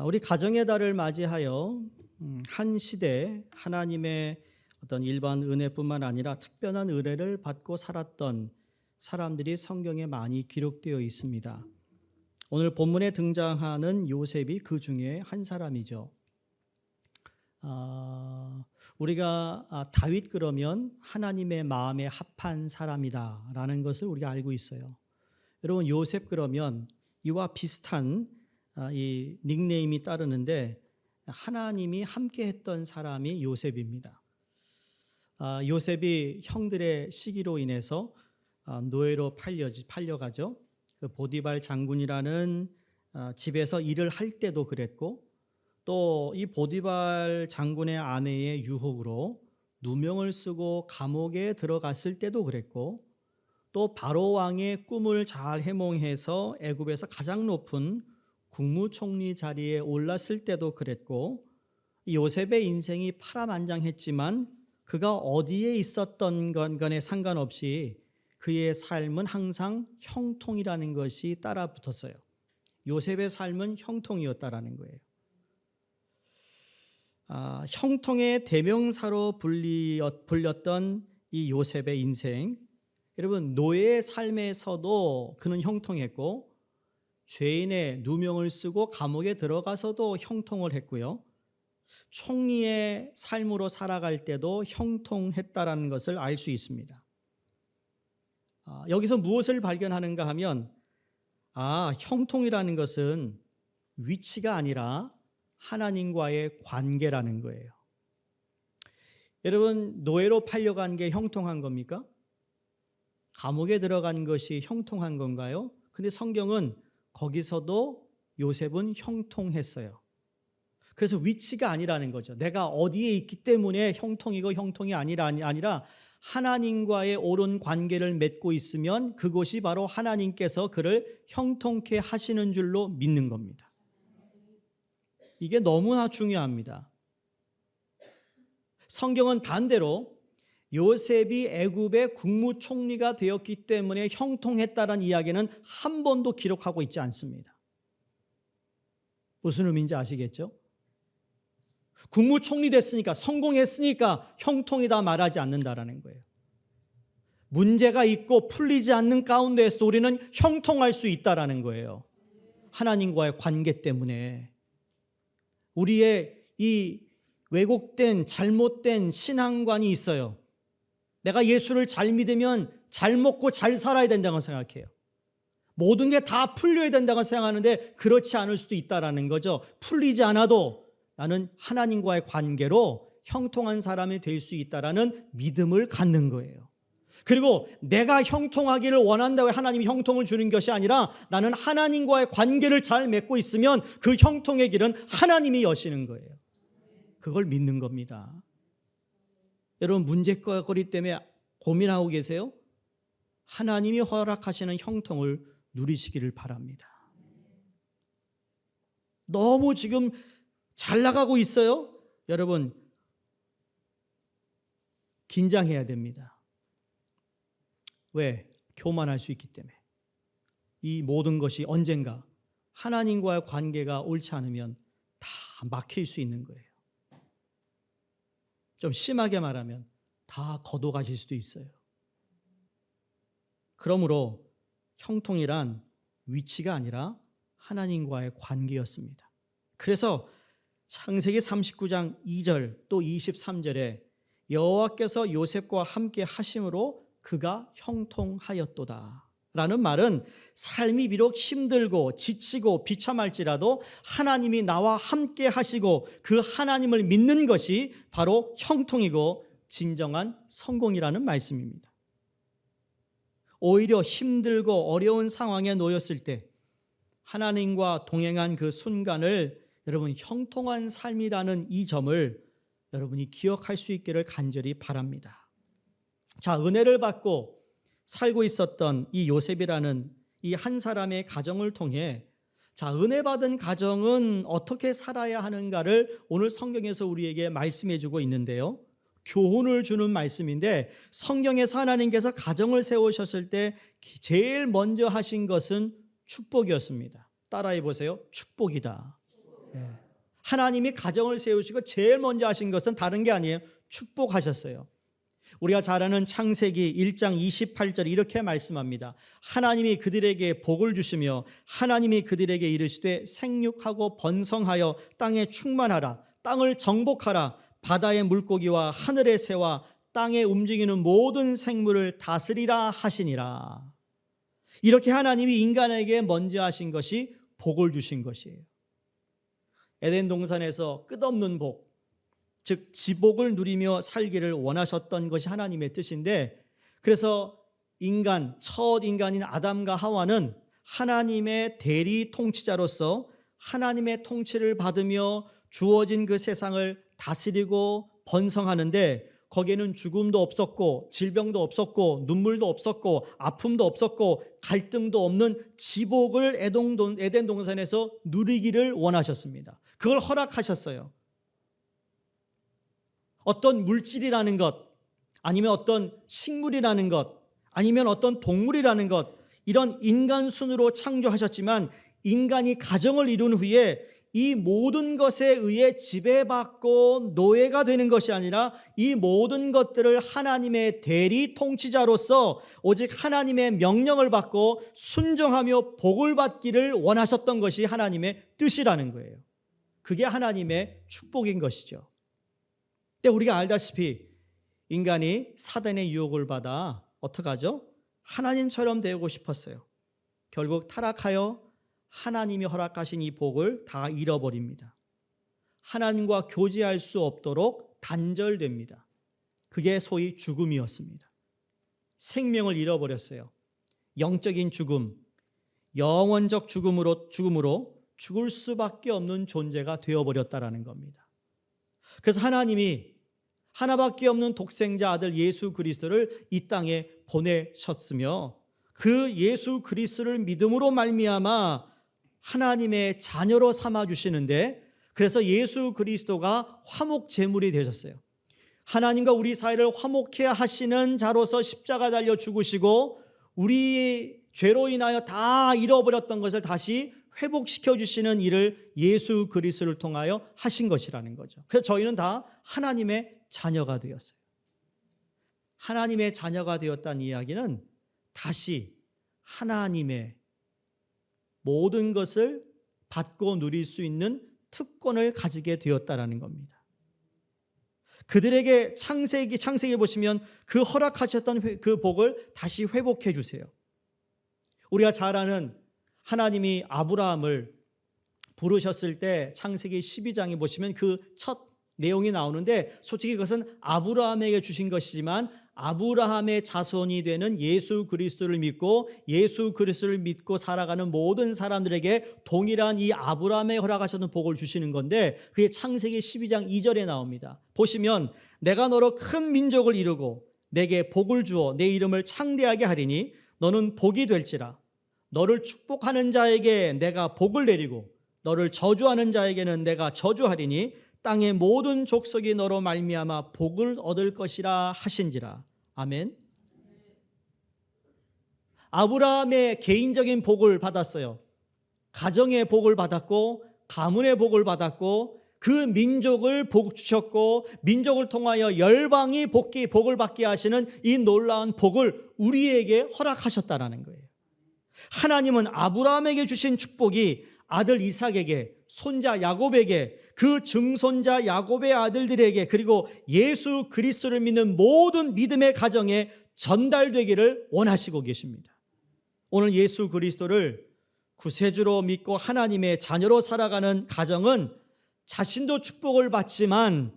우리 가정의 달을 맞이하여 한 시대 하나님의 어떤 일반 은혜뿐만 아니라 특별한 은혜를 받고 살았던 사람들이 성경에 많이 기록되어 있습니다. 오늘 본문에 등장하는 요셉이 그 중에 한 사람이죠. 우리가 다윗 그러면 하나님의 마음에 합한 사람이다라는 것을 우리가 알고 있어요. 여러분, 요셉 그러면 이와 비슷한 이 닉네임이 따르는데 하나님이 함께했던 사람이 요셉입니다. 요셉이 형들의 시기로 인해서 노예로 팔려가죠. 그 보디발 장군이라는 집에서 일을 할 때도 그랬고, 또 이 보디발 장군의 아내의 유혹으로 누명을 쓰고 감옥에 들어갔을 때도 그랬고, 또 바로 왕의 꿈을 잘 해몽해서 애굽에서 가장 높은 국무총리 자리에 올랐을 때도 그랬고, 요셉의 인생이 파란만장했지만 그가 어디에 있었던 건에 상관없이 그의 삶은 항상 형통이라는 것이 따라 붙었어요. 요셉의 삶은 형통이었다라는 거예요. 형통의 대명사로 불렸던 이 요셉의 인생, 여러분, 노예의 삶에서도 그는 형통했고, 죄인의 누명을 쓰고 감옥에 들어가서도 형통을 했고요, 총리의 삶으로 살아갈 때도 형통했다라는 것을 알 수 있습니다. 여기서 무엇을 발견하는가 하면, 형통이라는 것은 위치가 아니라 하나님과의 관계라는 거예요. 여러분, 노예로 팔려간 게 형통한 겁니까? 감옥에 들어간 것이 형통한 건가요? 근데 성경은 거기서도 요셉은 형통했어요. 그래서 위치가 아니라는 거죠. 내가 어디에 있기 때문에 형통이고 형통이 아니라 하나님과의 옳은 관계를 맺고 있으면 그것이 바로 하나님께서 그를 형통케 하시는 줄로 믿는 겁니다. 이게 너무나 중요합니다. 성경은 반대로 요셉이 애굽의 국무총리가 되었기 때문에 형통했다는 이야기는 한 번도 기록하고 있지 않습니다. 무슨 의미인지 아시겠죠? 국무총리 됐으니까, 성공했으니까 형통이다 말하지 않는다라는 거예요. 문제가 있고 풀리지 않는 가운데에서 우리는 형통할 수 있다라는 거예요. 하나님과의 관계 때문에. 우리의 이 왜곡된 잘못된 신앙관이 있어요. 내가 예수를 잘 믿으면 잘 먹고 잘 살아야 된다고 생각해요. 모든 게 다 풀려야 된다고 생각하는데 그렇지 않을 수도 있다라는 거죠. 풀리지 않아도 나는 하나님과의 관계로 형통한 사람이 될 수 있다라는 믿음을 갖는 거예요. 그리고 내가 형통하기를 원한다고 하나님이 형통을 주는 것이 아니라 나는 하나님과의 관계를 잘 맺고 있으면 그 형통의 길은 하나님이 여시는 거예요. 그걸 믿는 겁니다. 여러분, 문제거리 때문에 고민하고 계세요? 하나님이 허락하시는 형통을 누리시기를 바랍니다. 너무 지금 잘 나가고 있어요? 여러분, 긴장해야 됩니다. 왜? 교만할 수 있기 때문에. 이 모든 것이 언젠가 하나님과의 관계가 옳지 않으면 다 막힐 수 있는 거예요. 좀 심하게 말하면 다 걷어가실 수도 있어요. 그러므로 형통이란 위치가 아니라 하나님과의 관계였습니다. 그래서 창세기 39장 2절 또 23절에 여호와께서 요셉과 함께 하심으로 그가 형통하였도다 라는 말은 삶이 비록 힘들고 지치고 비참할지라도 하나님이 나와 함께 하시고 그 하나님을 믿는 것이 바로 형통이고 진정한 성공이라는 말씀입니다. 오히려 힘들고 어려운 상황에 놓였을 때 하나님과 동행한 그 순간을 여러분 형통한 삶이라는 이 점을 여러분이 기억할 수 있기를 간절히 바랍니다. 자, 은혜를 받고 살고 있었던 이 요셉이라는 이 한 사람의 가정을 통해, 자, 은혜 받은 가정은 어떻게 살아야 하는가를 오늘 성경에서 우리에게 말씀해 주고 있는데요, 교훈을 주는 말씀인데, 성경에서 하나님께서 가정을 세우셨을 때 제일 먼저 하신 것은 축복이었습니다. 따라해 보세요. 축복이다. 하나님이 가정을 세우시고 제일 먼저 하신 것은 다른 게 아니에요. 축복하셨어요. 우리가 잘 아는 창세기 1장 28절 이렇게 말씀합니다. 하나님이 그들에게 복을 주시며 하나님이 그들에게 이르시되 생육하고 번성하여 땅에 충만하라. 땅을 정복하라. 바다의 물고기와 하늘의 새와 땅에 움직이는 모든 생물을 다스리라 하시니라. 이렇게 하나님이 인간에게 먼저 하신 것이 복을 주신 것이에요. 에덴 동산에서 끝없는 복, 즉 지복을 누리며 살기를 원하셨던 것이 하나님의 뜻인데, 그래서 첫 인간인 아담과 하와는 하나님의 대리 통치자로서 하나님의 통치를 받으며 주어진 그 세상을 다스리고 번성하는데, 거기에는 죽음도 없었고 질병도 없었고 눈물도 없었고 아픔도 없었고 갈등도 없는 지복을 에덴 동산에서 누리기를 원하셨습니다. 그걸 허락하셨어요. 어떤 물질이라는 것, 아니면 어떤 식물이라는 것, 아니면 어떤 동물이라는 것, 이런 인간 순으로 창조하셨지만 인간이 가정을 이룬 후에 이 모든 것에 의해 지배받고 노예가 되는 것이 아니라 이 모든 것들을 하나님의 대리 통치자로서 오직 하나님의 명령을 받고 순종하며 복을 받기를 원하셨던 것이 하나님의 뜻이라는 거예요. 그게 하나님의 축복인 것이죠. 근데 우리가 알다시피 인간이 사단의 유혹을 받아 어떻게 하죠? 하나님처럼 되고 싶었어요. 결국 타락하여 하나님이 허락하신 이 복을 다 잃어버립니다. 하나님과 교제할 수 없도록 단절됩니다. 그게 소위 죽음이었습니다. 생명을 잃어버렸어요. 영적인 죽음, 영원적 죽음으로 죽을 수밖에 없는 존재가 되어버렸다라는 겁니다. 그래서 하나님이 하나밖에 없는 독생자 아들 예수 그리스도를 이 땅에 보내셨으며 그 예수 그리스도를 믿음으로 말미암아 하나님의 자녀로 삼아 주시는데, 그래서 예수 그리스도가 화목 제물이 되셨어요. 하나님과 우리 사이를 화목해 하시는 자로서 십자가 달려 죽으시고 우리 죄로 인하여 다 잃어버렸던 것을 다시 회복시켜 주시는 일을 예수 그리스도를 통하여 하신 것이라는 거죠. 그래서 저희는 다 하나님의 자녀가 되었어요. 하나님의 자녀가 되었다는 이야기는 다시 하나님의 모든 것을 받고 누릴 수 있는 특권을 가지게 되었다라는 겁니다. 그들에게 창세기 보시면 그 허락하셨던 그 복을 다시 회복해 주세요. 우리가 잘 아는 하나님이 아브라함을 부르셨을 때 창세기 12장에 보시면 그 첫 내용이 나오는데, 솔직히 그것은 아브라함에게 주신 것이지만 아브라함의 자손이 되는 예수 그리스도를 믿고 예수 그리스도를 믿고 살아가는 모든 사람들에게 동일한 이 아브라함에 허락하셨던 복을 주시는 건데, 그게 창세기 12장 2절에 나옵니다. 보시면 내가 너로 큰 민족을 이루고 내게 복을 주어 내 이름을 창대하게 하리니 너는 복이 될지라. 너를 축복하는 자에게 내가 복을 내리고 너를 저주하는 자에게는 내가 저주하리니 땅의 모든 족속이 너로 말미암아 복을 얻을 것이라 하신지라. 아멘. 아브라함의 개인적인 복을 받았어요. 가정의 복을 받았고 가문의 복을 받았고 그 민족을 복 주셨고 민족을 통하여 열방이 복을 받게 하시는 이 놀라운 복을 우리에게 허락하셨다라는 거예요. 하나님은 아브라함에게 주신 축복이 아들 이삭에게, 손자 야곱에게, 그 증손자 야곱의 아들들에게, 그리고 예수 그리스도를 믿는 모든 믿음의 가정에 전달되기를 원하시고 계십니다. 오늘 예수 그리스도를 구세주로 믿고 하나님의 자녀로 살아가는 가정은 자신도 축복을 받지만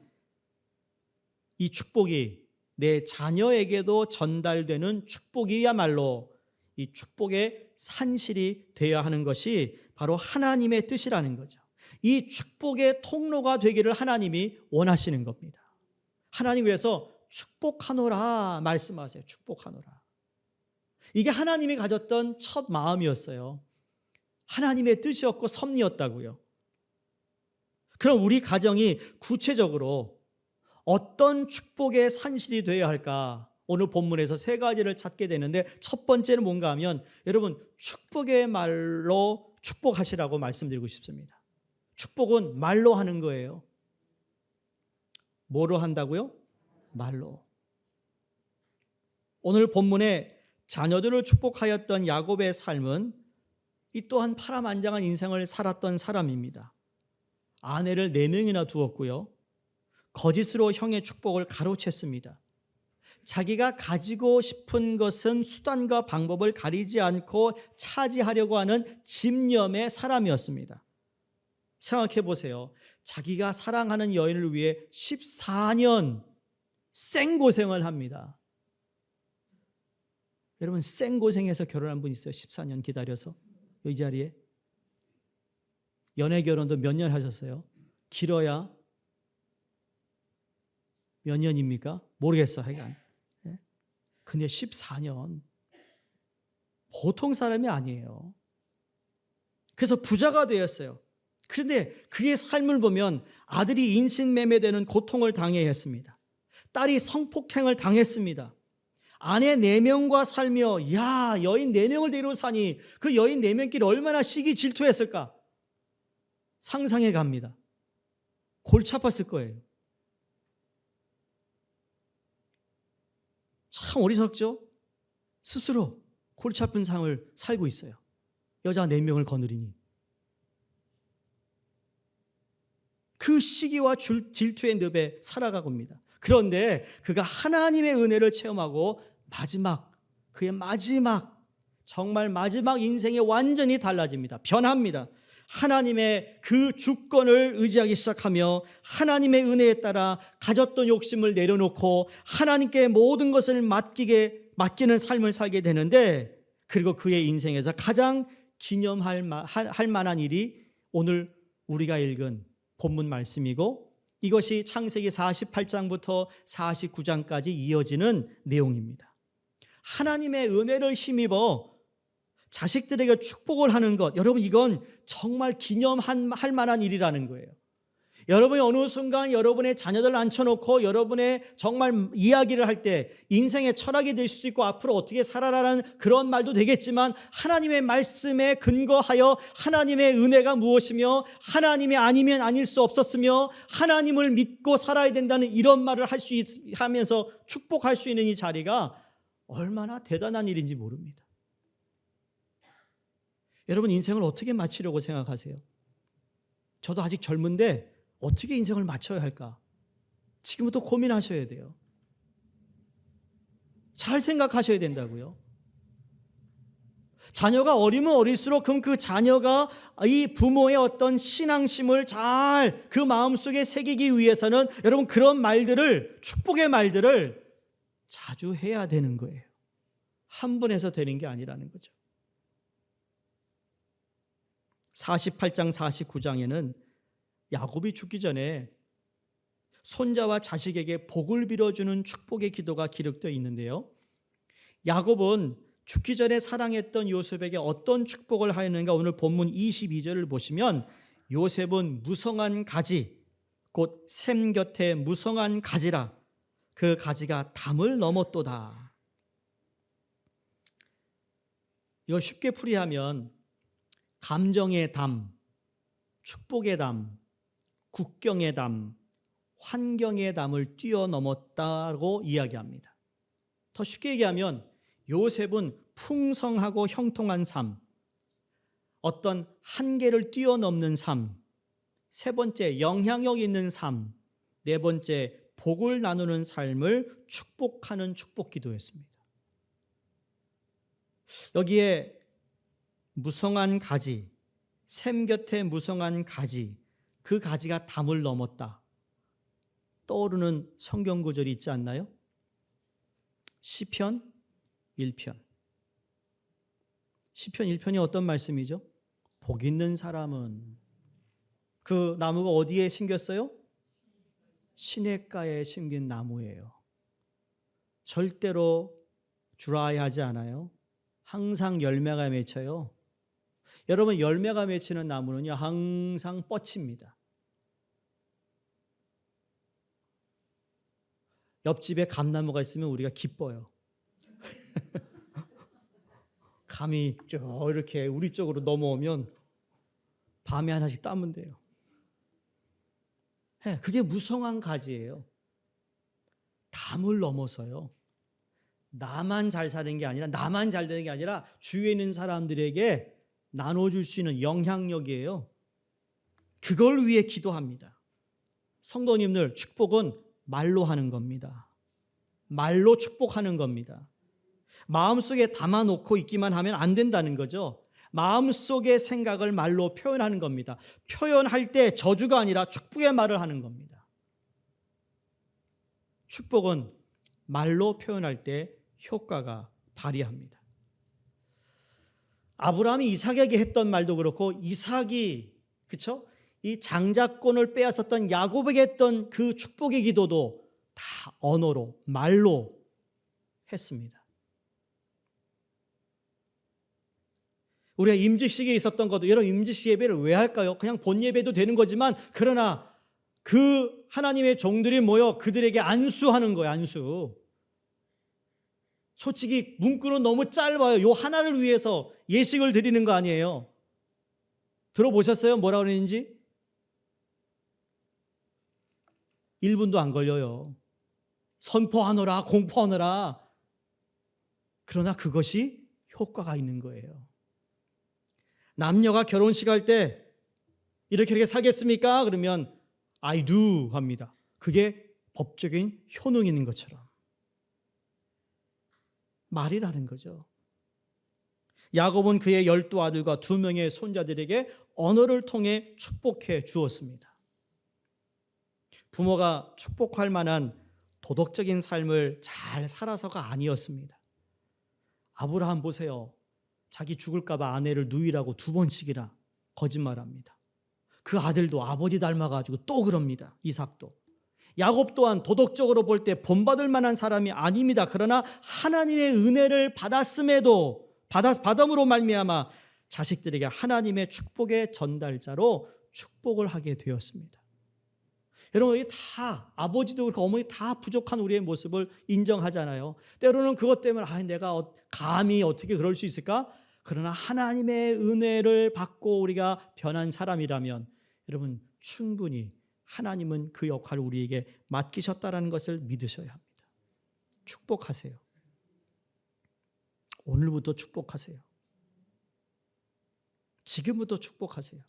이 축복이 내 자녀에게도 전달되는 축복이야말로 이 축복의 산실이 되어야 하는 것이 바로 하나님의 뜻이라는 거죠. 이 축복의 통로가 되기를 하나님이 원하시는 겁니다. 하나님 그래서 축복하노라 말씀하세요. 축복하노라. 이게 하나님이 가졌던 첫 마음이었어요. 하나님의 뜻이었고 섭리였다고요. 그럼 우리 가정이 구체적으로 어떤 축복의 산실이 되어야 할까? 오늘 본문에서 세 가지를 찾게 되는데, 첫 번째는 뭔가 하면 여러분 축복의 말로 축복하시라고 말씀드리고 싶습니다. 축복은 말로 하는 거예요. 뭐로 한다고요? 말로. 오늘 본문에 자녀들을 축복하였던 야곱의 삶은 이 또한 파란만장한 인생을 살았던 사람입니다. 아내를 4명이나 두었고요. 거짓으로 형의 축복을 가로챘습니다. 자기가 가지고 싶은 것은 수단과 방법을 가리지 않고 차지하려고 하는 집념의 사람이었습니다. 생각해 보세요. 자기가 사랑하는 여인을 위해 14년 생고생을 합니다. 여러분, 생고생해서 결혼한 분 있어요? 14년 기다려서 이 자리에. 연애 결혼도 몇 년 하셨어요? 길어야 몇 년입니까? 모르겠어, 하여간. 근데 14년 보통 사람이 아니에요. 그래서 부자가 되었어요. 그런데 그의 삶을 보면 아들이 인신매매되는 고통을 당해야 했습니다. 딸이 성폭행을 당했습니다. 아내 4명과 살며 여인 4명을 데리고 사니 그 여인 4명끼리 얼마나 시기 질투했을까? 상상해 갑니다. 골치 아팠을 거예요. 참 어리석죠? 스스로 골치 아픈 삶을 살고 있어요. 여자 4명을 거느리니. 그 시기와 질투의 늪에 살아가고 있습니다. 그런데 그가 하나님의 은혜를 체험하고 그의 마지막 정말 마지막 인생이 완전히 달라집니다. 변합니다. 하나님의 그 주권을 의지하기 시작하며 하나님의 은혜에 따라 가졌던 욕심을 내려놓고 하나님께 모든 것을 맡기는 삶을 살게 되는데, 그리고 그의 인생에서 가장 기념할 만한 일이 오늘 우리가 읽은 본문 말씀이고, 이것이 창세기 48장부터 49장까지 이어지는 내용입니다. 하나님의 은혜를 힘입어 자식들에게 축복을 하는 것, 여러분, 이건 정말 기념할 만한 일이라는 거예요. 여러분이 어느 순간 여러분의 자녀들을 앉혀놓고 여러분의 정말 이야기를 할 때 인생의 철학이 될 수도 있고 앞으로 어떻게 살아라는 그런 말도 되겠지만, 하나님의 말씀에 근거하여 하나님의 은혜가 무엇이며 하나님이 아니면 아닐 수 없었으며 하나님을 믿고 살아야 된다는 이런 말을 하면서 축복할 수 있는 이 자리가 얼마나 대단한 일인지 모릅니다. 여러분, 인생을 어떻게 마치려고 생각하세요? 저도 아직 젊은데 어떻게 인생을 마쳐야 할까? 지금부터 고민하셔야 돼요. 잘 생각하셔야 된다고요. 자녀가 어리면 어릴수록 그럼 그 자녀가 이 부모의 어떤 신앙심을 잘 그 마음속에 새기기 위해서는 여러분 그런 말들을, 축복의 말들을 자주 해야 되는 거예요. 한 번 해서 되는 게 아니라는 거죠. 48장 49장에는 야곱이 죽기 전에 손자와 자식에게 복을 빌어주는 축복의 기도가 기록되어 있는데요. 야곱은 죽기 전에 사랑했던 요셉에게 어떤 축복을 하였는가? 오늘 본문 22절을 보시면 요셉은 무성한 가지, 곧 샘 곁에 무성한 가지라, 그 가지가 담을 넘었도다. 이걸 쉽게 풀이하면 감정의 담, 축복의 담, 국경의 담, 환경의 담을 뛰어넘었다고 이야기합니다. 더 쉽게 얘기하면 요셉은 풍성하고 형통한 삶, 어떤 한계를 뛰어넘는 삶, 세 번째 영향력 있는 삶, 네 번째 복을 나누는 삶을 축복하는 축복 기도였습니다. 여기에 무성한 가지, 샘 곁에 무성한 가지, 그 가지가 담을 넘었다. 떠오르는 성경 구절이 있지 않나요? 시편 1편. 시편 1편이 어떤 말씀이죠? 복 있는 사람은, 그 나무가 어디에 심겼어요? 시냇가에 심긴 나무예요. 절대로 드라이하지 않아요. 항상 열매가 맺혀요. 여러분, 열매가 맺히는 나무는요 항상 뻗칩니다. 옆집에 감나무가 있으면 우리가 기뻐요. 감이 쭉 이렇게 우리 쪽으로 넘어오면 밤에 하나씩 따면 돼요. 그게 무성한 가지예요. 담을 넘어서요. 나만 잘 사는 게 아니라, 나만 잘 되는 게 아니라 주위에 있는 사람들에게 나눠줄 수 있는 영향력이에요. 그걸 위해 기도합니다. 성도님들, 축복은 말로 하는 겁니다. 말로 축복하는 겁니다. 마음속에 담아놓고 있기만 하면 안 된다는 거죠. 마음속의 생각을 말로 표현하는 겁니다. 표현할 때 저주가 아니라 축복의 말을 하는 겁니다. 축복은 말로 표현할 때 효과가 발휘합니다. 아브라함이 이삭에게 했던 말도 그렇고, 이삭이 그렇죠? 이 장자권을 빼앗았던 야곱에게 했던 그 축복의 기도도 다 언어로, 말로 했습니다. 우리가 임직식에 있었던 것도, 여러분 임직식 예배를 왜 할까요? 그냥 본 예배도 되는 거지만, 그러나 그 하나님의 종들이 모여 그들에게 안수하는 거예요. 안수. 솔직히 문구는 너무 짧아요. 요 하나를 위해서 예식을 드리는 거 아니에요. 들어보셨어요? 뭐라 그랬는지? 1분도 안 걸려요. 선포하노라, 공포하노라. 그러나 그것이 효과가 있는 거예요. 남녀가 결혼식 할 때 이렇게 살겠습니까? 그러면 I do 합니다. 그게 법적인 효능이 있는 것처럼. 말이라는 거죠. 야곱은 그의 12아들과 2명의 손자들에게 언어를 통해 축복해 주었습니다. 부모가 축복할 만한 도덕적인 삶을 잘 살아서가 아니었습니다. 아브라함 보세요. 자기 죽을까 봐 아내를 누이라고 2번씩이나 거짓말합니다. 그 아들도 아버지 닮아가지고 또 그럽니다. 이삭도. 야곱 또한 도덕적으로 볼 때 본받을 만한 사람이 아닙니다. 그러나 하나님의 은혜를 받았음에도, 받음으로 말미암아 자식들에게 하나님의 축복의 전달자로 축복을 하게 되었습니다. 여러분, 이게 다, 아버지도 그렇고 어머니 다 부족한 우리의 모습을 인정하잖아요. 때로는 그것 때문에 내가 감히 어떻게 그럴 수 있을까? 그러나 하나님의 은혜를 받고 우리가 변한 사람이라면, 여러분 충분히 하나님은 그 역할을 우리에게 맡기셨다는 것을 믿으셔야 합니다. 축복하세요. 오늘부터 축복하세요. 지금부터 축복하세요.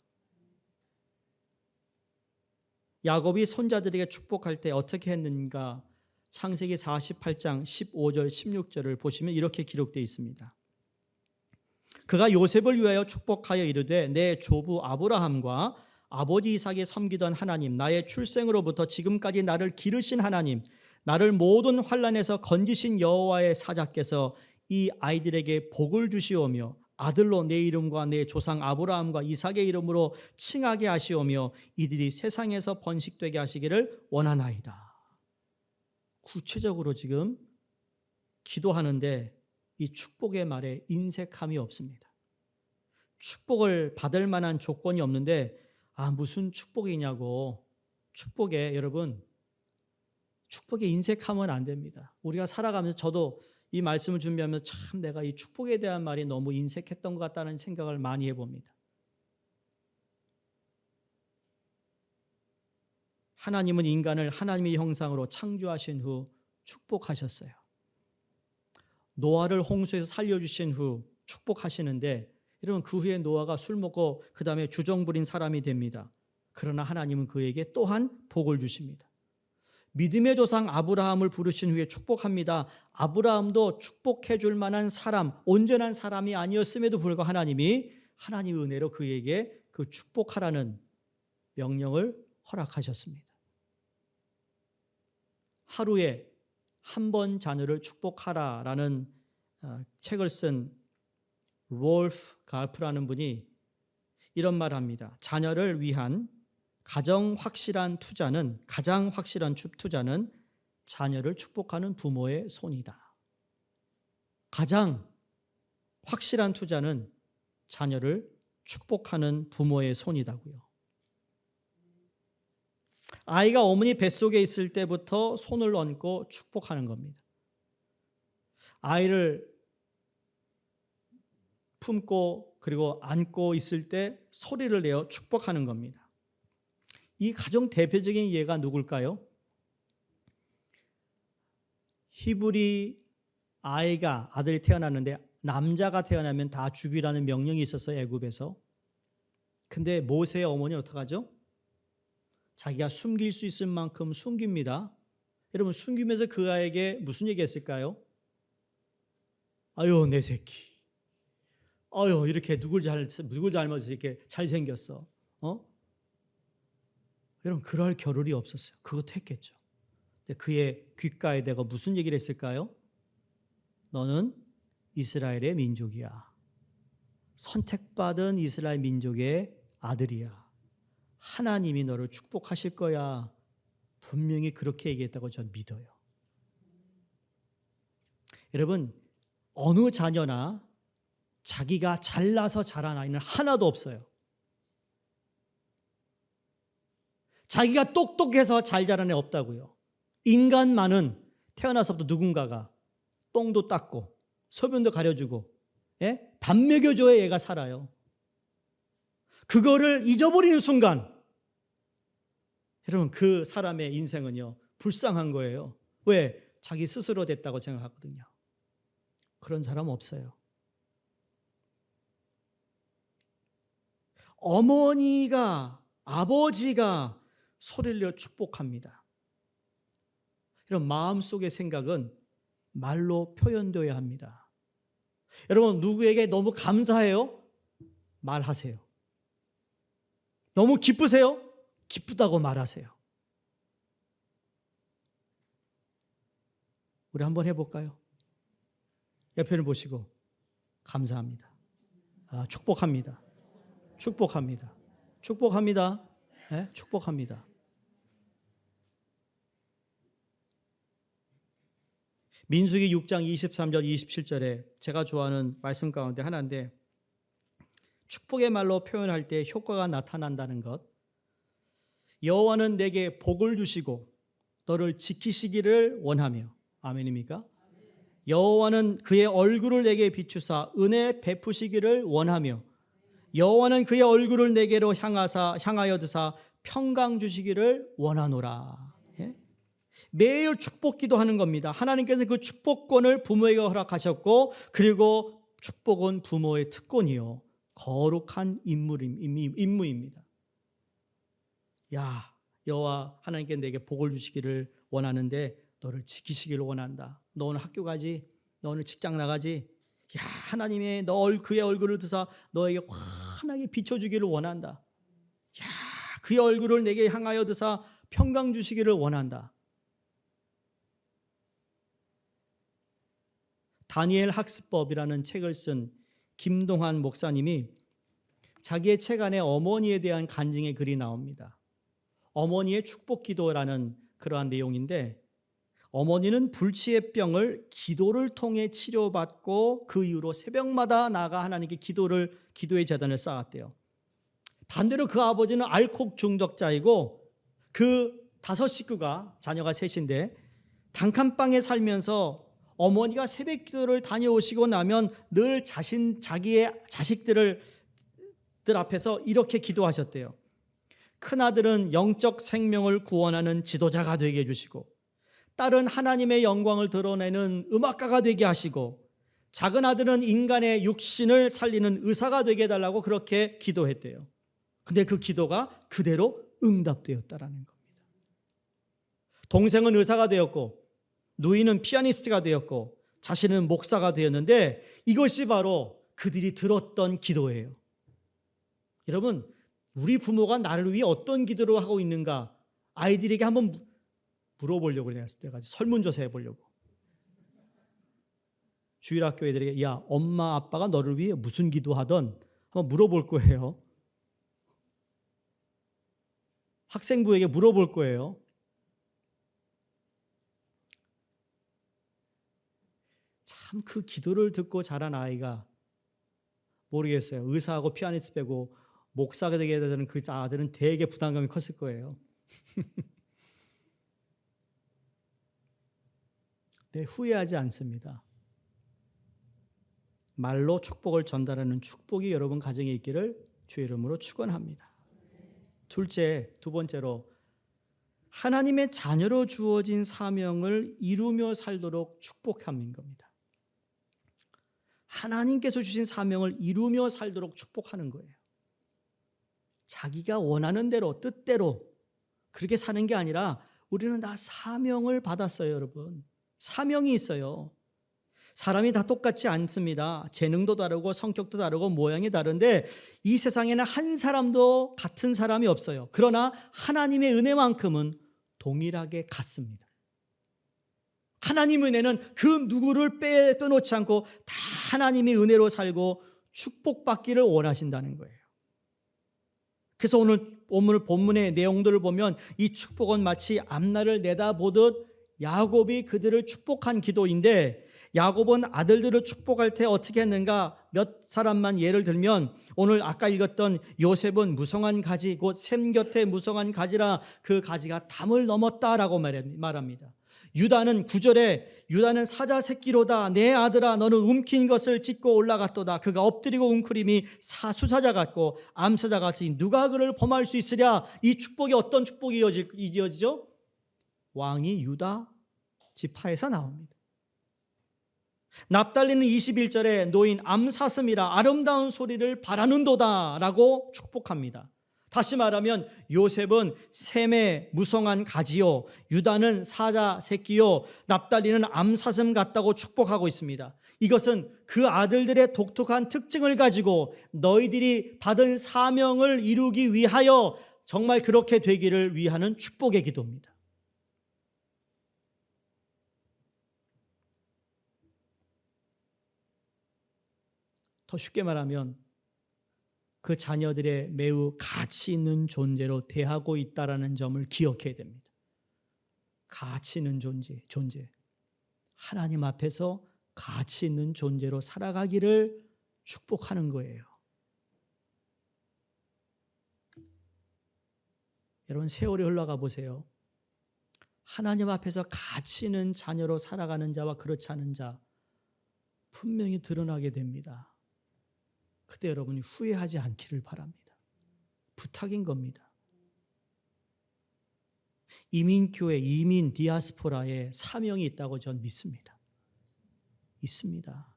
야곱이 손자들에게 축복할 때 어떻게 했는가? 창세기 48장 15절 16절을 보시면 이렇게 기록되어 있습니다. 그가 요셉을 위하여 축복하여 이르되 내 조부 아브라함과 아버지 이삭이 섬기던 하나님, 나의 출생으로부터 지금까지 나를 기르신 하나님, 나를 모든 환난에서 건지신 여호와의 사자께서 이 아이들에게 복을 주시오며 아들로 내 이름과 내 조상 아브라함과 이삭의 이름으로 칭하게 하시오며 이들이 세상에서 번식되게 하시기를 원하나이다. 구체적으로 지금 기도하는데 이 축복의 말에 인색함이 없습니다. 축복을 받을 만한 조건이 없는데 무슨 축복이냐고. 축복에, 여러분, 축복에 인색하면 안 됩니다. 우리가 살아가면서 저도 이 말씀을 준비하면서 참 내가 이 축복에 대한 말이 너무 인색했던 것 같다는 생각을 많이 해봅니다. 하나님은 인간을 하나님의 형상으로 창조하신 후 축복하셨어요. 노아를 홍수에서 살려주신 후 축복하시는데, 여러분 그 후에 노아가 술 먹고 그 다음에 주정 부린 사람이 됩니다. 그러나 하나님은 그에게 또한 복을 주십니다. 믿음의 조상 아브라함을 부르신 후에 축복합니다. 아브라함도 축복해 줄 만한 사람, 온전한 사람이 아니었음에도 불구하고 하나님의 은혜로 그에게 그 축복하라는 명령을 허락하셨습니다. 하루에 한 번 자녀를 축복하라라는 책을 쓴 롤프 갈프라는 분이 이런 말을 합니다. 자녀를 위한 가장 확실한 투자는 자녀를 축복하는 부모의 손이다. 가장 확실한 투자는 자녀를 축복하는 부모의 손이다고요. 아이가 어머니 뱃속에 있을 때부터 손을 얹고 축복하는 겁니다. 아이를 품고 그리고 안고 있을 때 소리를 내어 축복하는 겁니다. 이 가장 대표적인 예가 누굴까요? 히브리 아들이 태어났는데 남자가 태어나면 다 죽이라는 명령이 있었어요, 애굽에서. 근데 모세의 어머니는 어떡하죠? 자기가 숨길 수 있을 만큼 숨깁니다. 여러분, 숨기면서 그 아이에게 무슨 얘기 했을까요? 아유, 내 새끼. 아유, 이렇게 누굴 닮아서 이렇게 잘생겼어. 여러분, 그럴 겨를이 없었어요. 그것도 했겠죠. 근데 그의 귓가에 대가 무슨 얘기를 했을까요? 너는 이스라엘의 민족이야. 선택받은 이스라엘 민족의 아들이야. 하나님이 너를 축복하실 거야. 분명히 그렇게 얘기했다고 저는 믿어요. 여러분, 어느 자녀나 자기가 잘나서 자란 아이는 하나도 없어요. 자기가 똑똑해서 잘 자란 애 없다고요. 인간만은 태어나서부터 누군가가 똥도 닦고 소변도 가려주고 밥 먹여줘야 얘가 살아요. 그거를 잊어버리는 순간 여러분, 그 사람의 인생은요 불쌍한 거예요. 왜? 자기 스스로 됐다고 생각하거든요. 그런 사람 없어요. 어머니가, 아버지가 소리를 내어 축복합니다. 이런 마음속의 생각은 말로 표현되어야 합니다. 여러분, 누구에게 너무 감사해요? 말하세요. 너무 기쁘세요? 기쁘다고 말하세요. 우리 한번 해볼까요? 옆에를 보시고 감사합니다. 축복합니다. 축복합니다. 축복합니다. 네? 축복합니다. 민수기 6장 23절 27절에 제가 좋아하는 말씀 가운데 하나인데, 축복의 말로 표현할 때 효과가 나타난다는 것. 여호와는 내게 복을 주시고 너를 지키시기를 원하며. 아멘입니까? 여호와는 그의 얼굴을 내게 비추사 은혜 베푸시기를 원하며, 여호와는 그의 얼굴을 내게로 향하여 드사 평강 주시기를 원하노라. 매일 축복 기도하는 겁니다. 하나님께서 그 축복권을 부모에게 허락하셨고, 그리고 축복은 부모의 특권이요 거룩한 임무입니다. 야, 여호와 하나님께 내게 복을 주시기를 원하는데 너를 지키시기를 원한다. 너 오늘 학교 가지? 너 오늘 직장 나가지? 야, 하나님의 그의 얼굴을 드사 너에게 환하게 비춰주기를 원한다. 야, 그의 얼굴을 내게 향하여 드사 평강 주시기를 원한다. 다니엘 학습법이라는 책을 쓴 김동환 목사님이 자기의 책 안에 어머니에 대한 간증의 글이 나옵니다. 어머니의 축복 기도라는 그러한 내용인데, 어머니는 불치의 병을 기도를 통해 치료받고 그 이후로 새벽마다 나가 하나님께 기도의 재단을 쌓았대요. 반대로 그 아버지는 알코올 중독자이고 그 5식구가, 자녀가 셋인데 단칸방에 살면서 어머니가 새벽 기도를 다녀오시고 나면 늘 자기의 자식들 앞에서 이렇게 기도하셨대요. 큰아들은 영적 생명을 구원하는 지도자가 되게 해주시고, 딸은 하나님의 영광을 드러내는 음악가가 되게 하시고, 작은 아들은 인간의 육신을 살리는 의사가 되게 해달라고 그렇게 기도했대요. 근데 그 기도가 그대로 응답되었다라는 겁니다. 동생은 의사가 되었고, 누이는 피아니스트가 되었고, 자신은 목사가 되었는데, 이것이 바로 그들이 들었던 기도예요. 여러분, 우리 부모가 나를 위해 어떤 기도를 하고 있는가 아이들에게 한번 물어보려고 내가 설문조사 해보려고. 주일학교 애들에게, 야, 엄마 아빠가 너를 위해 무슨 기도하던 한번 물어볼 거예요. 학생부에게 물어볼 거예요. 참 그 기도를 듣고 자란 아이가, 모르겠어요. 의사하고 피아니스트 빼고 목사가 되게 되는 그 아들은 되게 부담감이 컸을 거예요. 네, 후회하지 않습니다. 말로 축복을 전달하는 축복이 여러분 가정에 있기를 주의 이름으로 축원합니다. 두 번째로 하나님의 자녀로 주어진 사명을 이루며 살도록 축복함인 겁니다. 하나님께서 주신 사명을 이루며 살도록 축복하는 거예요. 자기가 원하는 대로 뜻대로 그렇게 사는 게 아니라 우리는 다 사명을 받았어요, 여러분. 사명이 있어요. 사람이 다 똑같지 않습니다. 재능도 다르고 성격도 다르고 모양이 다른데 이 세상에는 한 사람도 같은 사람이 없어요. 그러나 하나님의 은혜만큼은 동일하게 같습니다. 하나님의 은혜는 그 누구를 빼놓지 않고 다 하나님의 은혜로 살고 축복받기를 원하신다는 거예요. 그래서 오늘 본문의 내용들을 보면 이 축복은 마치 앞날을 내다보듯 야곱이 그들을 축복한 기도인데, 야곱은 아들들을 축복할 때 어떻게 했는가 몇 사람만 예를 들면, 오늘 아까 읽었던 요셉은 무성한 가지 곧 샘 곁에 무성한 가지라 그 가지가 담을 넘었다라고 말합니다. 유다는 9절에 유다는 사자 새끼로다 내 아들아 너는 움킨 것을 찢고 올라갔도다 그가 엎드리고 웅크림이 사수사자 같고 암사자 같으니 누가 그를 범할 수 있으랴. 이 축복이 어떤 축복이 이어지죠? 왕이 유다 지파에서 나옵니다. 납달리는 21절에 노인 암사슴이라 아름다운 소리를 바라는도다 라고 축복합니다. 다시 말하면 요셉은 셈의 무성한 가지요, 유다는 사자 새끼요, 납달리는 암사슴 같다고 축복하고 있습니다. 이것은 그 아들들의 독특한 특징을 가지고 너희들이 받은 사명을 이루기 위하여 정말 그렇게 되기를 위하는 축복의 기도입니다. 더 쉽게 말하면 그 자녀들의 매우 가치 있는 존재로 대하고 있다는 점을 기억해야 됩니다. 가치 있는 존재. 하나님 앞에서 가치 있는 존재로 살아가기를 축복하는 거예요. 여러분 세월이 흘러가 보세요. 하나님 앞에서 가치 있는 자녀로 살아가는 자와 그렇지 않은 자 분명히 드러나게 됩니다. 그때 여러분이 후회하지 않기를 바랍니다. 부탁인 겁니다. 이민교회, 이민 디아스포라에 사명이 있다고 전 믿습니다. 있습니다.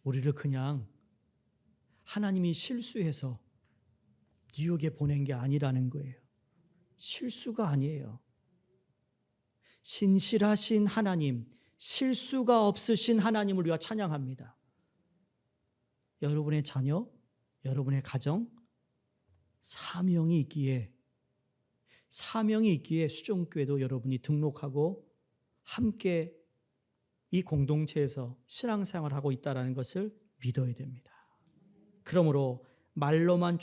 우리를 그냥 하나님이 실수해서 뉴욕에 보낸 게 아니라는 거예요. 실수가 아니에요. 신실하신 하나님, 실수가 없으신 하나님을 우리가 찬양합니다. 여러분의 자녀, 여러분의 가정, 사명이 있기에 수종교회도 여러분이 등록하고 함께 이 공동체에서 신앙생활을 하고 있다는 것을 믿어야 됩니다. 그러므로 말로만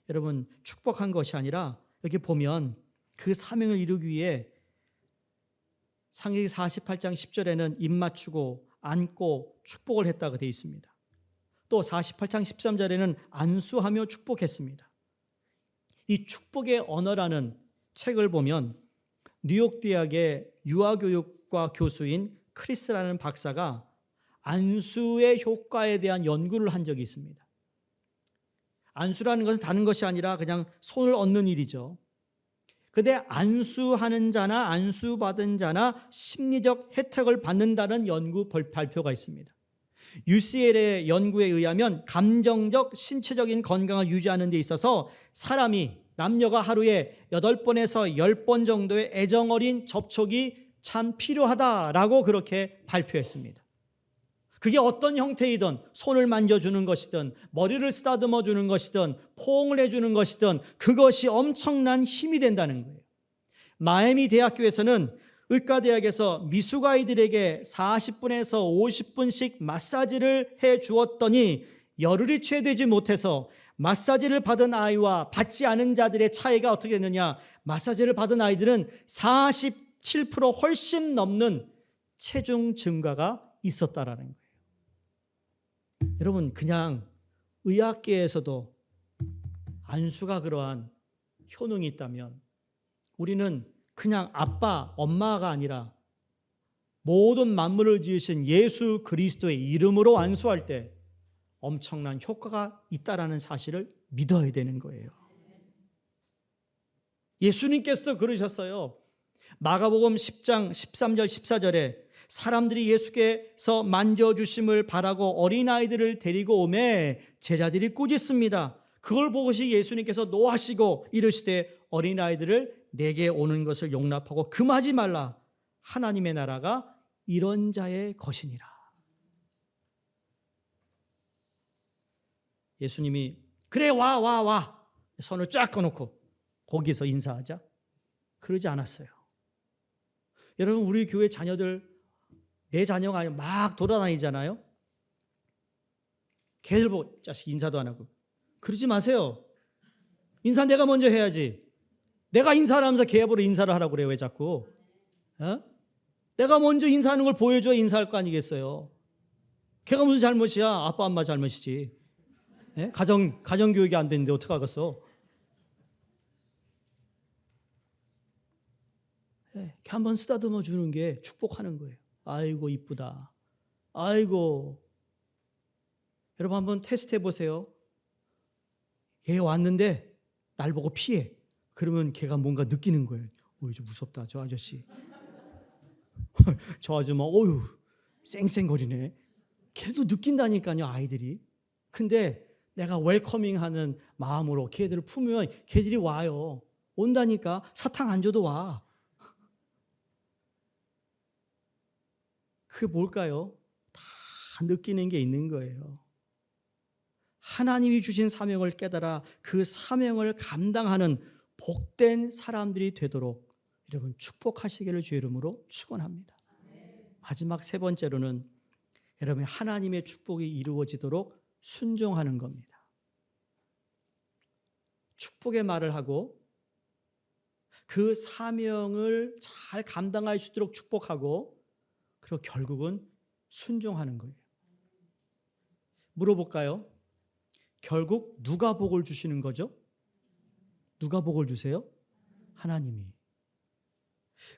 여러분 축복한 것이 아니라 여기 보면 그 사명을 이루기 위해 창세기 48장 10절에는 입 맞추고 안고 축복을 했다고 되어 있습니다. 또 48장 13절에는 안수하며 축복했습니다. 이 축복의 언어라는 책을 보면 뉴욕 대학의 유아교육과 교수인 크리스라는 박사가 안수의 효과에 대한 연구를 한 적이 있습니다. 안수라는 것은 다른 것이 아니라 그냥 손을 얻는 일이죠. 그런데 안수하는 자나 안수받은 자나 심리적 혜택을 받는다는 연구 발표가 있습니다. UCL의 연구에 의하면 감정적, 신체적인 건강을 유지하는 데 있어서 사람이, 남녀가 하루에 8번에서 10번 정도의 애정어린 접촉이 참 필요하다라고 그렇게 발표했습니다. 그게 어떤 형태이든 손을 만져주는 것이든 머리를 쓰다듬어 주는 것이든 포옹을 해주는 것이든 그것이 엄청난 힘이 된다는 거예요. 마이애미 대학교에서는 의과대학에서 미숙아이들에게 40분에서 50분씩 마사지를 해 주었더니 열흘이 채 되지 못해서 마사지를 받은 아이와 받지 않은 자들의 차이가 어떻게 됐느냐, 마사지를 받은 아이들은 47% 훨씬 넘는 체중 증가가 있었다라는 거예요. 여러분 그냥 의학계에서도 안수가 그러한 효능이 있다면 우리는 그냥 아빠, 엄마가 아니라 모든 만물을 지으신 예수 그리스도의 이름으로 안수할 때 엄청난 효과가 있다라는 사실을 믿어야 되는 거예요. 예수님께서도 그러셨어요. 마가복음 10장 13절 14절에 사람들이 예수께서 만져주심을 바라고 어린아이들을 데리고 오매 제자들이 꾸짖습니다. 그걸 보고시 예수님께서 노하시고 이르시되 어린아이들을 내게 오는 것을 용납하고 금하지 말라. 하나님의 나라가 이런 자의 것이니라. 예수님이 그래 와 손을 쫙 꺼놓고 거기서 인사하자 그러지 않았어요. 여러분 우리 교회 자녀들 내 자녀가 아니고 막 돌아다니잖아요. 걔들 보고 자식 인사도 안 하고 그러지 마세요. 인사 내가 먼저 해야지. 내가 인사를 하면서 걔 보러 인사를 하라고 그래요. 왜 자꾸 내가 먼저 인사하는 걸 보여줘야 인사할 거 아니겠어요. 걔가 무슨 잘못이야. 아빠 엄마 잘못이지. 가정교육이 안 되는데 어떡하겠어. 걔 한번 쓰다듬어 주는 게 축복하는 거예요. 아이고 이쁘다. 아이고. 여러분 한번 테스트 해보세요. 걔 왔는데 날 보고 피해. 그러면 걔가 뭔가 느끼는 거예요. 좀 무섭다 저 아저씨. 저 아줌마 어휴 쌩쌩거리네. 걔도 느낀다니까요 아이들이. 근데 내가 웰커밍하는 마음으로 걔들을 품으면 걔들이 와요. 온다니까. 사탕 안 줘도 와. 그게 뭘까요? 다 느끼는 게 있는 거예요. 하나님이 주신 사명을 깨달아 그 사명을 감당하는 복된 사람들이 되도록 여러분 축복하시기를 주의 이름으로 축원합니다. 마지막 세 번째로는 여러분 하나님의 축복이 이루어지도록 순종하는 겁니다. 축복의 말을 하고 그 사명을 잘 감당할 수 있도록 축복하고 그리고 결국은 순종하는 거예요. 물어볼까요? 결국 누가 복을 주시는 거죠? 누가 복을 주세요? 하나님이.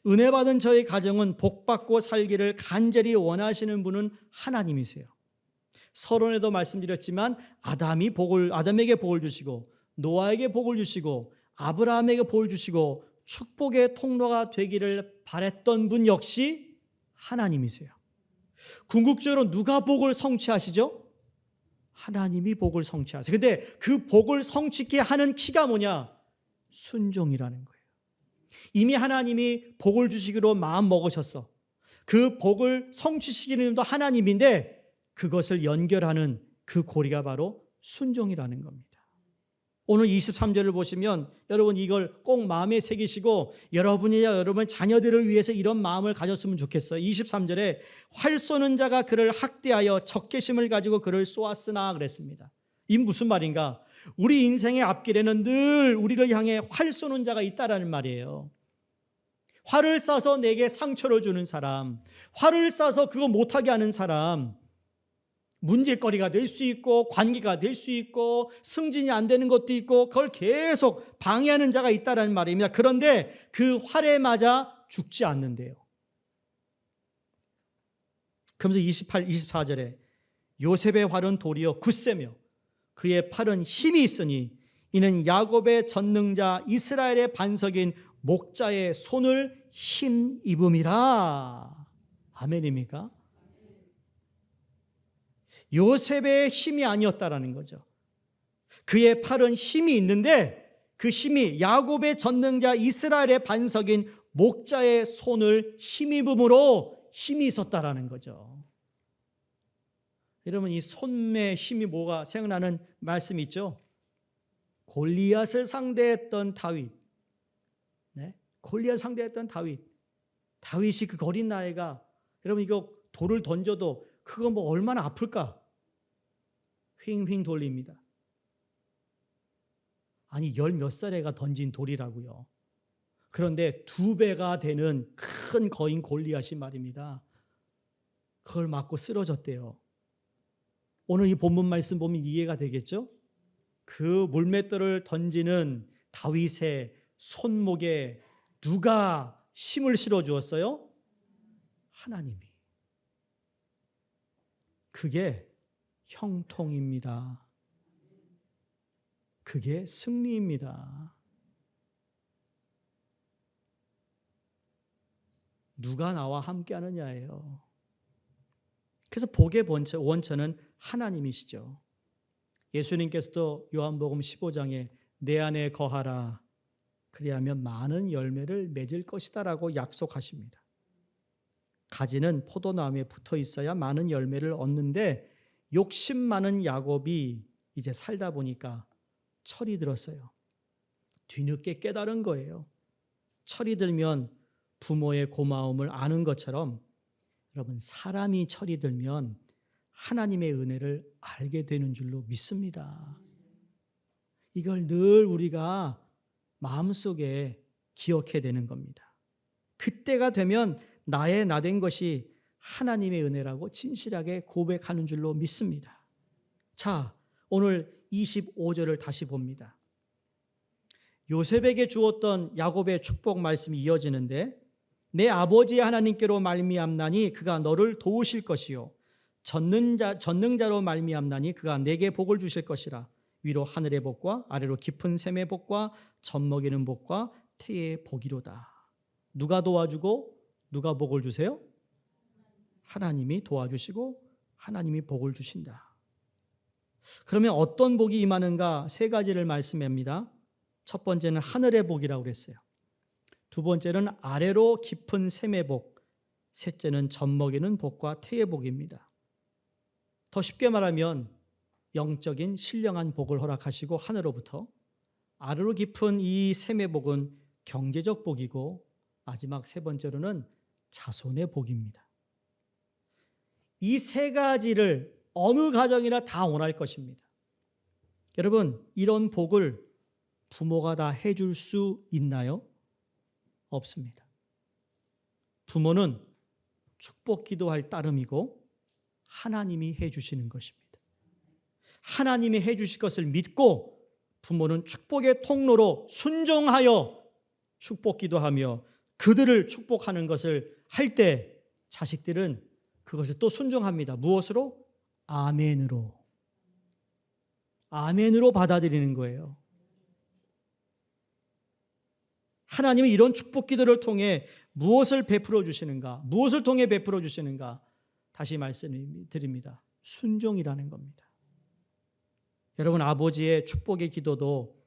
은혜 받은 저희 가정은 복받고 살기를 간절히 원하시는 분은 하나님이세요. 서론에도 말씀드렸지만 아담에게 복을 주시고 노아에게 복을 주시고 아브라함에게 복을 주시고 축복의 통로가 되기를 바랬던 분 역시 하나님이세요. 궁극적으로 누가 복을 성취하시죠? 하나님이 복을 성취하세요. 근데 그 복을 성취케 하는 키가 뭐냐? 순종이라는 거예요. 이미 하나님이 복을 주시기로 마음 먹으셨어. 그 복을 성취시키는 분도 하나님인데 그것을 연결하는 그 고리가 바로 순종이라는 겁니다. 오늘 23절을 보시면 여러분 이걸 꼭 마음에 새기시고 여러분이야 여러분 자녀들을 위해서 이런 마음을 가졌으면 좋겠어요. 23절에 활 쏘는 자가 그를 학대하여 적개심을 가지고 그를 쏘았으나 그랬습니다. 이 무슨 말인가? 우리 인생의 앞길에는 늘 우리를 향해 활 쏘는 자가 있다라는 말이에요. 활을 쏴서 내게 상처를 주는 사람, 활을 쏴서 그거 못하게 하는 사람, 문제거리가 될 수 있고 관계가 될 수 있고 승진이 안 되는 것도 있고 그걸 계속 방해하는 자가 있다는 말입니다. 그런데 그 활에 맞아 죽지 않는데요. 그러면서 24절에 요셉의 활은 도리어 굳세며 그의 팔은 힘이 있으니 이는 야곱의 전능자 이스라엘의 반석인 목자의 손을 힘입음이라. 아멘입니까? 요셉의 힘이 아니었다라는 거죠. 그의 팔은 힘이 있는데 그 힘이 야곱의 전능자 이스라엘의 반석인 목자의 손을 힘입음으로 힘이 있었다라는 거죠. 여러분 이 손의 힘이 뭐가 생각나는 말씀이 있죠? 골리앗을 상대했던 다윗. 골리앗 상대했던 다윗. 다윗이 그 어린 나이가 여러분 이거 돌을 던져도 그거 뭐 얼마나 아플까? 휘잉휘잉 돌립니다. 아니 10몇 살애가 던진 돌이라고요. 그런데 2배가 되는 큰 거인 골리앗이 말입니다. 그걸 맞고 쓰러졌대요. 오늘 이 본문 말씀 보면 이해가 되겠죠? 그 물맷돌을 던지는 다윗의 손목에 누가 힘을 실어 주었어요? 하나님이. 그게 형통입니다. 그게 승리입니다. 누가 나와 함께 하느냐예요. 그래서 복의 원천은 하나님이시죠. 예수님께서도 요한복음 15장에 내 안에 거하라 그리하면 많은 열매를 맺을 것이다 라고 약속하십니다. 가지는 포도나무에 붙어 있어야 많은 열매를 얻는데 욕심 많은 야곱이 이제 살다 보니까 철이 들었어요. 뒤늦게 깨달은 거예요. 철이 들면 부모의 고마움을 아는 것처럼 여러분 사람이 철이 들면 하나님의 은혜를 알게 되는 줄로 믿습니다. 이걸 늘 우리가 마음속에 기억해야 되는 겁니다. 그때가 되면 나의 나 된 것이 하나님의 은혜라고 진실하게 고백하는 줄로 믿습니다. 자, 오늘 25절을 다시 봅니다. 요셉에게 주었던 야곱의 축복 말씀이 이어지는데 내 아버지 하나님께로 말미암나니 그가 너를 도우실 것이요 전능자로 말미암나니 그가 내게 복을 주실 것이라. 위로 하늘의 복과 아래로 깊은 샘의 복과 젖먹이는 복과 태의 복이로다. 누가 도와주고 누가 복을 주세요? 하나님이 도와주시고 하나님이 복을 주신다. 그러면 어떤 복이 임하는가? 세 가지를 말씀합니다. 첫 번째는 하늘의 복이라고 그랬어요. 두 번째는 아래로 깊은 샘의 복, 셋째는 젖먹이는 복과 태의 복입니다. 더 쉽게 말하면 영적인 신령한 복을 허락하시고 하늘로부터, 아래로 깊은 이 샘의 복은 경제적 복이고, 마지막 세 번째로는 자손의 복입니다. 이 세 가지를 어느 가정이나 다 원할 것입니다. 여러분, 이런 복을 부모가 다 해줄 수 있나요? 없습니다. 부모는 축복 기도할 따름이고 하나님이 해주시는 것입니다. 하나님이 해주실 것을 믿고 부모는 축복의 통로로 순종하여 축복 기도하며 그들을 축복하는 것을 할 때 자식들은 그것을 또 순종합니다. 무엇으로? 아멘으로. 아멘으로 받아들이는 거예요. 하나님은 이런 축복 기도를 통해 무엇을 베풀어 주시는가? 무엇을 통해 베풀어 주시는가? 다시 말씀드립니다. 순종이라는 겁니다. 여러분, 아버지의 축복의 기도도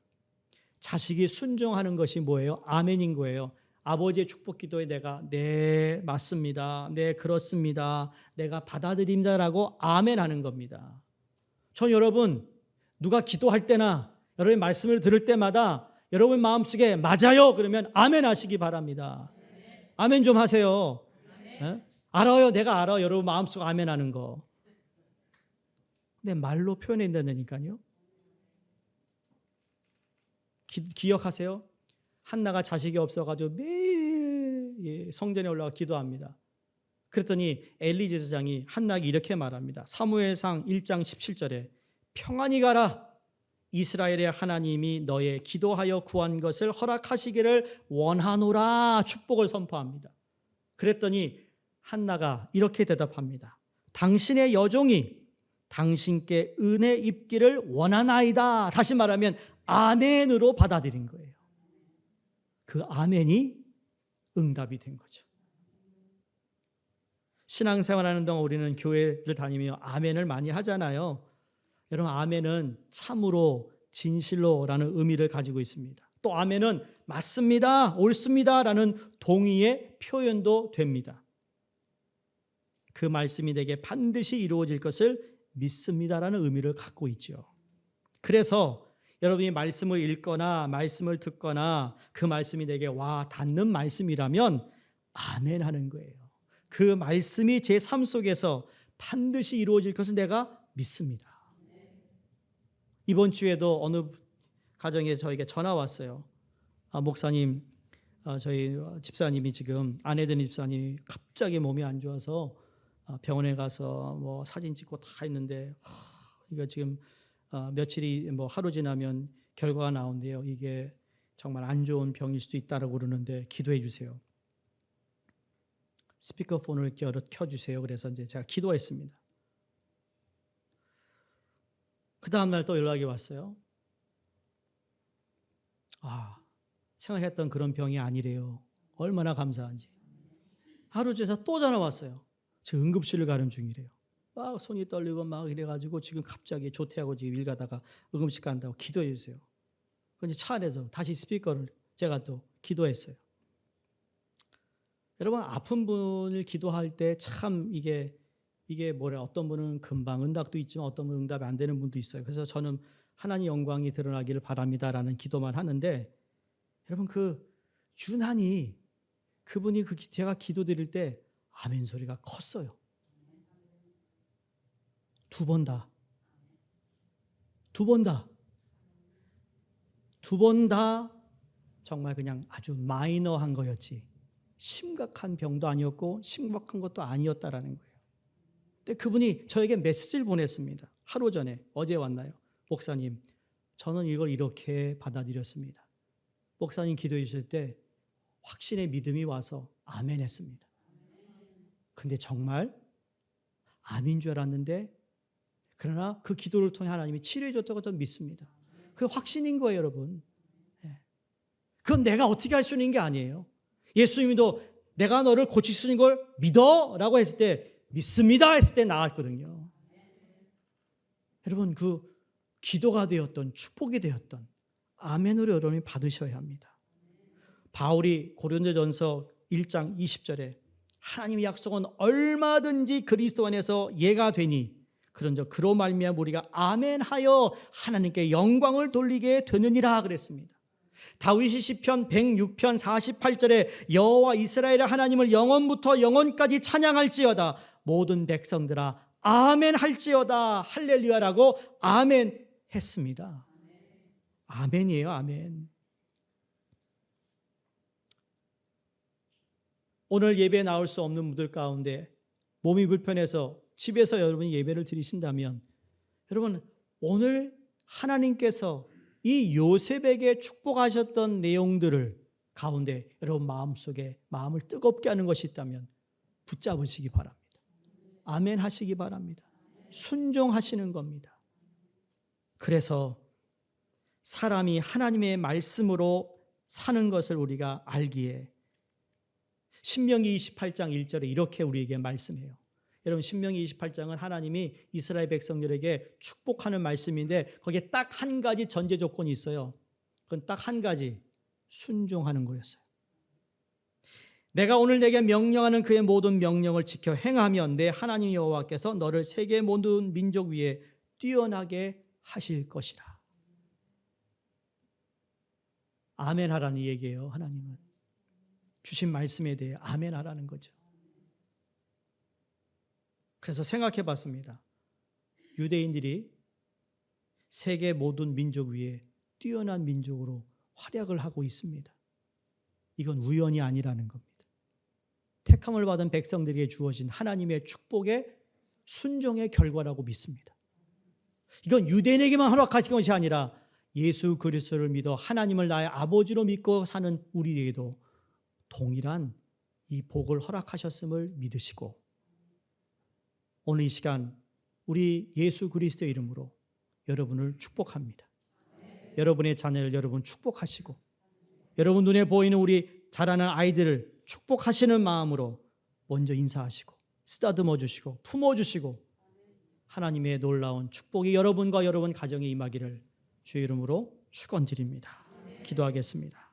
자식이 순종하는 것이 뭐예요? 아멘인 거예요. 아버지의 축복 기도에 내가 네, 맞습니다. 네, 그렇습니다. 내가 받아들입니다라고 아멘하는 겁니다. 전 여러분, 누가 기도할 때나 여러분의 말씀을 들을 때마다 여러분 마음속에 맞아요 그러면 아멘 하시기 바랍니다. 아멘 좀 하세요. 알아요. 내가 알아요. 여러분 마음속 아멘 하는 거. 근데 말로 표현한다니까요. 기억하세요? 한나가 자식이 없어가지고 매일 성전에 올라가 기도합니다. 그랬더니 엘리 제사장이 한나에게 이렇게 말합니다. 사무엘상 1장 17절에 평안히 가라. 이스라엘의 하나님이 너의 기도하여 구한 것을 허락하시기를 원하노라. 축복을 선포합니다. 그랬더니 한나가 이렇게 대답합니다. 당신의 여종이 당신께 은혜 입기를 원하나이다. 다시 말하면 아멘으로 받아들인 거예요. 그 아멘이 응답이 된 거죠. 신앙생활하는 동안 우리는 교회를 다니며 아멘을 많이 하잖아요. 여러분, 아멘은 참으로 진실로라는 의미를 가지고 있습니다. 또 아멘은 맞습니다, 옳습니다라는 동의의 표현도 됩니다. 그 말씀이 내게 반드시 이루어질 것을 믿습니다라는 의미를 갖고 있죠. 그래서 여러분이 말씀을 읽거나 말씀을 듣거나 그 말씀이 내게 와 닿는 말씀이라면 아멘 하는 거예요. 그 말씀이 제 삶 속에서 반드시 이루어질 것을 내가 믿습니다. 이번 주에도 어느 가정에 저에게 전화 왔어요. 목사님, 저희 집사님이 지금 아내 되는 집사님이 갑자기 몸이 안 좋아서 병원에 가서 뭐 사진 찍고 다 했는데 이거 지금 며칠이 뭐 하루 지나면 결과가 나온대요. 이게 정말 안 좋은 병일 수도 있다라고 그러는데 기도해 주세요. 스피커폰을 켜주세요. 그래서 이제 제가 기도했습니다. 그 다음날 또 연락이 왔어요. 생각했던 그런 병이 아니래요. 얼마나 감사한지. 하루 지나서 또 전화 왔어요. 저 응급실을 가는 중이래요. 막 손이 떨리고 막 이래가지고 지금 갑자기 조퇴하고 지금 일 가다가 응급실 간다고 기도해 주세요. 근데 차 안에서 다시 스피커를 제가 또 기도했어요. 여러분, 아픈 분을 기도할 때 참 이게 어떤 분은 금방 응답도 있지만 어떤 분은 응답이 안 되는 분도 있어요. 그래서 저는 하나님 영광이 드러나기를 바랍니다라는 기도만 하는데, 여러분, 그 유난히 그분이 제가 기도드릴 때 아멘 소리가 컸어요. 두 번 다 정말 그냥 아주 마이너한 거였지 심각한 병도 아니었고 심각한 것도 아니었다라는 거예요. 근데 그분이 저에게 메시지를 보냈습니다. 하루 전에, 어제 왔나요? 목사님, 저는 이걸 이렇게 받아들였습니다. 목사님 기도해 주실 때 확신의 믿음이 와서 아멘 했습니다. 근데 정말 아멘 줄 알았는데, 그러나 그 기도를 통해 하나님이 치료해 줬다고 저는 믿습니다. 그 확신인 거예요, 여러분. 그건 내가 어떻게 할 수 있는 게 아니에요. 예수님도 내가 너를 고칠 수 있는 걸 믿어 라고 했을 때 믿습니다 했을 때 나았거든요. 여러분, 그 기도가 되었던 축복이 되었던 아멘으로 여러분이 받으셔야 합니다. 바울이 고린도전서 1장 20절에 하나님의 약속은 얼마든지 그리스도 안에서 예가 되니 그런즉 그로 말미암아 우리가 아멘하여 하나님께 영광을 돌리게 되느니라 그랬습니다. 다윗이 시편 106편 48절에 여호와 이스라엘의 하나님을 영원부터 영원까지 찬양할지어다 모든 백성들아 아멘 할지어다 할렐루야라고 아멘 했습니다. 아멘이에요, 아멘. 오늘 예배에 나올 수 없는 분들 가운데 몸이 불편해서 집에서 여러분이 예배를 드리신다면, 여러분, 오늘 하나님께서 이 요셉에게 축복하셨던 내용들을 가운데 여러분 마음속에 마음을 뜨겁게 하는 것이 있다면 붙잡으시기 바랍니다. 아멘 하시기 바랍니다. 순종하시는 겁니다. 그래서 사람이 하나님의 말씀으로 사는 것을 우리가 알기에 신명기 28장 1절에 이렇게 우리에게 말씀해요. 여러분, 신명기 28장은 하나님이 이스라엘 백성들에게 축복하는 말씀인데 거기에 딱 한 가지 전제 조건이 있어요. 그건 딱 한 가지, 순종하는 거였어요. 내가 오늘 내게 명령하는 그의 모든 명령을 지켜 행하면 내 하나님 여호와께서 너를 세계 모든 민족 위에 뛰어나게 하실 것이라. 아멘 하라는 얘기예요. 하나님은 주신 말씀에 대해 아멘 하라는 거죠. 그래서 생각해 봤습니다. 유대인들이 세계 모든 민족 위에 뛰어난 민족으로 활약을 하고 있습니다. 이건 우연이 아니라는 겁니다. 택함을 받은 백성들에게 주어진 하나님의 축복의 순종의 결과라고 믿습니다. 이건 유대인에게만 허락하신 것이 아니라 예수 그리스도를 믿어 하나님을 나의 아버지로 믿고 사는 우리에게도 동일한 이 복을 허락하셨음을 믿으시고, 오늘 이 시간 우리 예수 그리스도의 이름으로 여러분을 축복합니다. 여러분의 자녀를 여러분 축복하시고, 여러분 눈에 보이는 우리 자라는 아이들을 축복하시는 마음으로 먼저 인사하시고 쓰다듬어 주시고 품어 주시고 하나님의 놀라운 축복이 여러분과 여러분 가정에 임하기를 주의 이름으로 축원드립니다. 기도하겠습니다.